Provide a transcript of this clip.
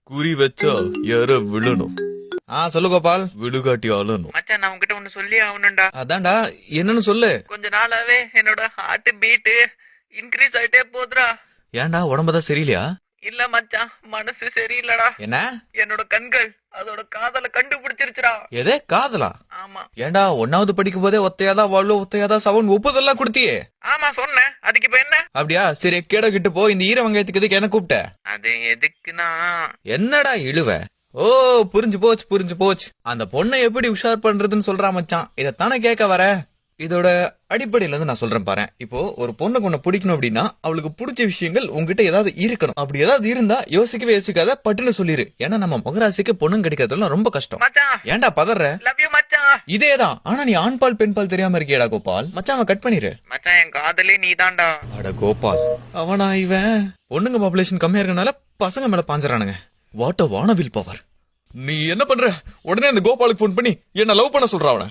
குறி வச்சா யார விழணும். சொல்லு கோபால். விழுகாட்டி ஆளணும். மச்சான் நான் உன்கிட்ட ஒண்ணு சொல்லி ஆகணும்டா. அதான்டா, என்னன்னு சொல்லு. கொஞ்ச நாளாவே என்னோட ஹார்ட் பீட் இன்க்ரீஸ் ஆயிட்டே போகுதுடா. ஏன்டா, உடம்புதான் சரியில்லையா? இல்ல மச்சான், மனசு சரியில்லடா. என்ன? என்னோட கண்கள் அதோட காதல கண்டுபிடிச்சிருச்சுடா. எதே காதலா? ஆமா. ஏன்டா, 1வது படிக்கும் போதே ஒத்தையாதான் வாழ்வு ஒத்தையாதான் சவன் ஒப்புதெல்லாம் கொடுத்தியே. ஆமா சொன்னேன், அதுக்கு இப்ப என்ன? அப்படியா? சரி, கேட கிட்டு போ. இந்த ஈர வெங்காயத்துக்கு எதுக்கு என்ன கூப்பிட்ட? அது எதுக்குன்னா, என்னடா இழுவ? ஓ, புரிஞ்சு போச்சு. அந்த பொண்ணை எப்படி உஷார் பண்றதுன்னு சொல்றா மச்சான். இதத்தானே கேட்க வர. இதோட அடிப்படையில இருந்து நான் சொல்றேன் பாரு. இப்போ ஒரு பொண்ணுக்கு உன்னை பிடிக்கணும் அப்படின்னா அவளுக்கு பிடிச்ச விஷயங்கள் உங்ககிட்ட ஏதாவது இருக்கணும். அப்படி ஏதாவது இருந்தா யோசிக்காத பட்டுன்னு சொல்லிரு. ஏன்னா நம்ம மகராசிக்கு பொண்ணும் கிடைக்கிறதுலாம் ரொம்ப கஷ்டம். மச்சான் ஏன்டா பதற? லவ் யூ மச்சான். இதேதான். ஆனா நீ ஆண் பால் பெண் பால் தெரியாம இருக்கியடா கோபால். மச்சான் அவன் கட் பண்ணிரு. மச்சான் என் காதலே நீதான்டா. அட கோபால், அவனா இவன்? பொண்ணுங்க பாப்புலேஷன் கம்மியா இருக்கனால பசங்க மேல பாஞ்சுறானுங்க. வாட் அ வானவில் பவர். நீ என்ன பண்ற? உடனே அந்த கோபாலுக்கு போன் பண்ணி என்ன லவ் பண்ண சொல்ற அவன.